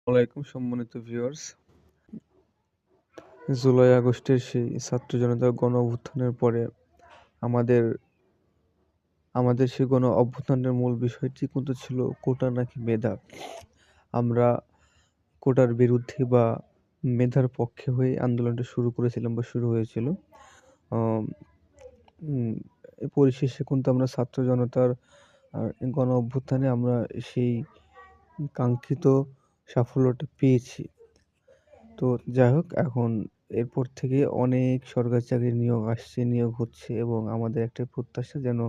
ওয়ালাইকুম সম্মানিত ভিউয়ার্স, জুলাই আগস্টের সেই ছাত্র জনতার গণ অভ্যুত্থানের পরে আমাদের আমাদের সেই গণ অভ্যুত্থানের মূল বিষয়টি কিন্তু ছিল কোটা নাকি মেধা। আমরা কোটার বিরুদ্ধে বা মেধার পক্ষে হয়ে আন্দোলনটা শুরু করেছিলাম বা শুরু হয়েছিল। আম, উম, পরিশেষে কিন্তু আমরা ছাত্র জনতার গণ অভ্যুত্থানে আমরা সেই কাঙ্ক্ষিত সাফল্যটা পেয়েছি। তো যাই হোক, এখন এরপর থেকে অনেক সরকারি চাকরির নিয়োগ আসছে, নিয়োগ হচ্ছে এবং আমাদের একটাই প্রত্যাশা যেন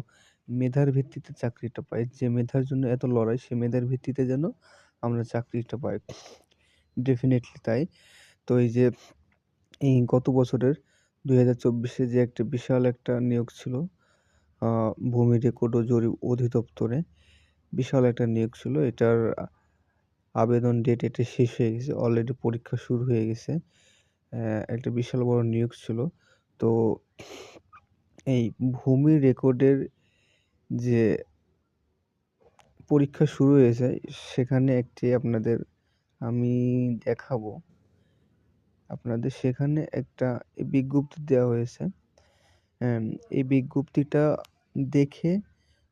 মেধার ভিত্তিতে চাকরিটা পাই। যে মেধার জন্য এত লড়াই, সে মেধার ভিত্তিতে যেন আমরা চাকরিটা পাই। ডেফিনিটলি তাই। তো এই যে গত বছরের 2024-এ যে একটা বিশাল একটা নিয়োগ ছিল, ভূমি রেকর্ড ও জরিপ অধিদপ্তরে বিশাল একটা নিয়োগ ছিল। এটার আবেদন ডেট এটা শেষ হয়ে গেছে। অলরেডি পরীক্ষা শুরু হয়ে গেছে। একটা বিশাল বড় নিয়োগ ছিল। তো এই ভূমি রেকর্ডের যে পরীক্ষা শুরু হয়েছে, সেখানে একটি আমি দেখাবো। আপনাদের সেখানে একটা বিজ্ঞপ্তি দেওয়া হয়েছে। অ্যাম এই বিজ্ঞপ্তিটা দেখে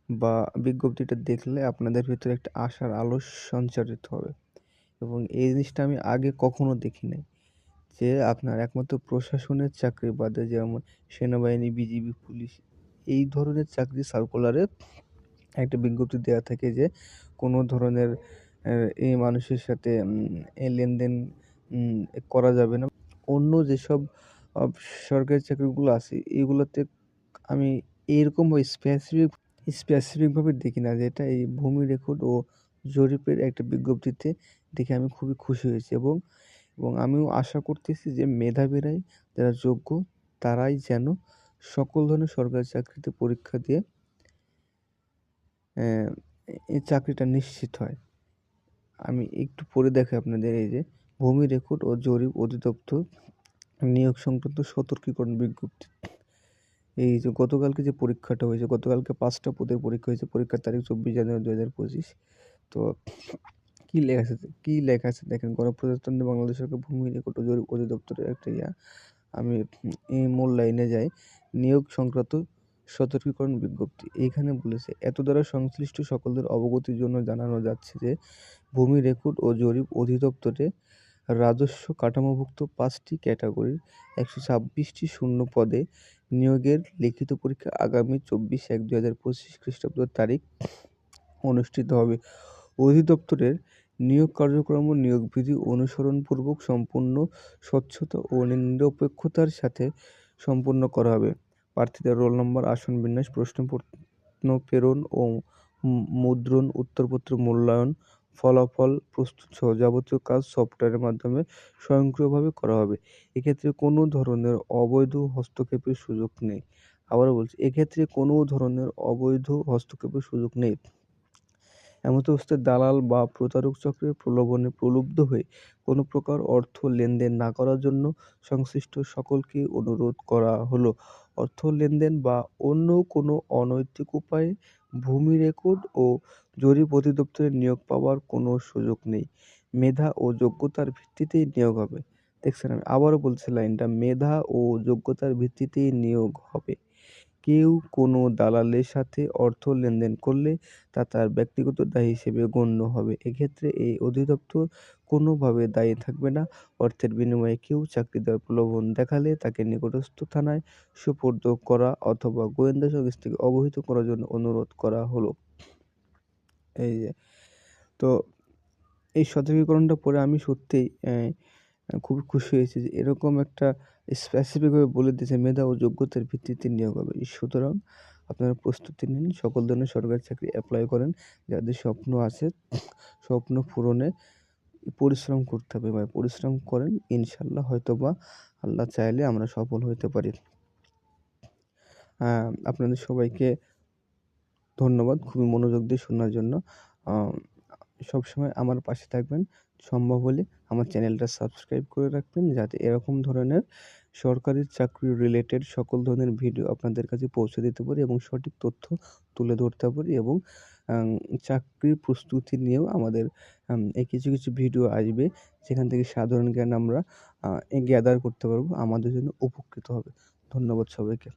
বা বিজ্ঞপ্তিটা দেখলে আপনাদের ভেতরে একটা আশার আলো সঞ্চারিত হবে এবং এই জিনিসটা আমি আগে কখনো দেখি নাই। যে আপনার একমাত্র প্রশাসনের চাকরি বাদে যেমন সেনাবাহিনী, বিজিবি, পুলিশ এই ধরনের চাকরির সার্কুলারে একটা বিজ্ঞপ্তি দেওয়া থাকে যে কোনো ধরনের এই মানুষের সাথে এই লেনদেন করা যাবে না। অন্য যেসব আ সরকারি চাকরিগুলো আছে এগুলোতে আমি এরকমভাবে স্পেসিফিকভাবে দেখি না, যেটা এই ভূমি রেকর্ড ও জরিপের একটা বিজ্ঞপ্তিতে দেখে আমি খুবই খুশি হয়েছি এবং আমিও আশা করতেছি যে মেধাবীরাই, যারা যোগ্য, তারাই যেন সকল ধরনের সরকারি চাকরিতে পরীক্ষা দিয়ে অ্যা এই চাকরিটা নিশ্চিত হয়। আমি একটু পড়ে দেখাই আপনাদের। এই যে ভূমি রেকর্ড ও জরিপ অধিদপ্তর নিয়োগ সংক্রান্ত সতর্কীকরণ বিজ্ঞপ্তি। এই যে গতকালকে যে পরীক্ষাটা হয়েছে, গতকালকে ৫ টা পদের পরীক্ষা হয়েছে। পরীক্ষার তারিখ ২৪ জানুয়ারি ২০২৫। তো কি লেখা আছে দেখেন, গণপ্রজাতন্ত্রী বাংলাদেশ সরকার ভূমি রেকর্ড ও জরিপ অধিদপ্তরের একটা আমি এই মূল লাইনে যাই। নিয়োগ সংক্রান্ত সতর্কীকরণ বিজ্ঞপ্তি। এইখানে বলেছে, এত দ্বারা সংশ্লিষ্ট সকলদের অবগতির জন্য জানানো যাচ্ছে যে ভূমি রেকর্ড ও জরিপ অধিদপ্তরে রাজস্ব কাঠামোভুক্ত ৫টি ক্যাটাগরির ১২৬টি শূন্য পদে নিয়োগের লিখিত পরীক্ষা আগামী ২৪/১/২০২৫ খ্রিস্টাব্দ তারিখ অনুষ্ঠিত হবে। অধিদপ্তরের নিয়োগ কার্যক্রম ও নিয়োগ বিধি অনুসরণপূর্বক সম্পূর্ণ স্বচ্ছতা ও নিরপেক্ষতার সাথে সম্পন্ন করা হবে। প্রার্থীদের রোল নম্বর, আসন বিন্যাস, প্রশ্নপত্র প্রেরণ ও মুদ্রণ, উত্তরপত্র মূল্যায়ন, ফলাফল প্রস্তুত সহ যাবতীয় কাজ সফটওয়্যারের মাধ্যমে স্বয়ংক্রিয়ভাবে করা হবে। এক্ষেত্রে কোনো ধরনের অবৈধ হস্তক্ষেপের সুযোগ নেই। আবারও বলছি, এক্ষেত্রে কোনো ধরনের অবৈধ হস্তক্ষেপের সুযোগ নেই। এমত অবস্থায় দালাল বা প্রতারক চক্রের প্রলোভনে প্রলুব্ধ হয়ে কোনো প্রকার অর্থ লেনদেন না করার জন্য সংশ্লিষ্ট সকলকে অনুরোধ করা হলো। অর্থ লেনদেন বা অন্য কোনো অনৈতিক উপায়ে ভূমি রেকর্ড ও জরিপ অধিদপ্তরে নিয়োগ পাওয়ার কোনো সুযোগ নেই। মেধা ও যোগ্যতার ভিত্তিতেই নিয়োগ হবে। দেখছেন, আমি আবারও বলছি লাইনটা, মেধা ও যোগ্যতার ভিত্তিতেই নিয়োগ হবে। কেউ কোনো দালালের সাথে অর্থ লেনদেন করলে তা তার ব্যক্তিগত দায় হিসেবে গণ্য হবে। এক্ষেত্রে এই অধিদপ্তর কোনোভাবে দায়ী থাকবে না। অর্থের বিনিময়ে কেউ চাকরি দেওয়ার প্রলোভন দেখালে তাকে নিকটস্থ থানায় সোপর্দ করা অথবা গোয়েন্দা সংস্থাকে অবহিত করার জন্য অনুরোধ করা হলো। এই যে, তো এই সতর্কীকরণটা পড়ে আমি সত্যিই খুবই খুশি হয়েছি যে এরকম একটা স্পেসিফিকভাবে বলে দিয়েছে মেধা ও যোগ্যতার ভিত্তিতে নিয়োগ হবে। সুতরাং আপনারা প্রস্তুতি নিন, সকল ধরনের সরকারি চাকরি এপ্লাই করেন। যাদের স্বপ্ন আছে, স্বপ্ন পূরণে পরিশ্রম করতে হবে ভাই, পরিশ্রম করেন, ইনশাআল্লাহ হয়তোবা আল্লাহ চাইলে আমরা সফল হইতে পারি। আপনাদের সবাইকে ধন্যবাদ খুবই মনোযোগ দিয়ে শোনার জন্য। আ সবসময় আমার পাশে থাকবেন। সম্ভব হলে আমার চ্যানেলটা সাবস্ক্রাইব করে রাখবেন, যাতে এরকম ধরনের সরকারি চাকরি রিলেটেড সকল ধরনের ভিডিও আপনাদের কাছে পৌঁছে দিতে পারি এবং সঠিক তথ্য তুলে ধরতে পারি এবং আম চাকরির প্রস্তুতি নিয়েও আমাদের এই কিছু, কিছু ভিডিও আসবে যেখান থেকে সাধারণ জ্ঞান আমরা গ্যাদার করতে পারবো। আমাদের জন্য উপকৃত হবে। ধন্যবাদ সবাইকে।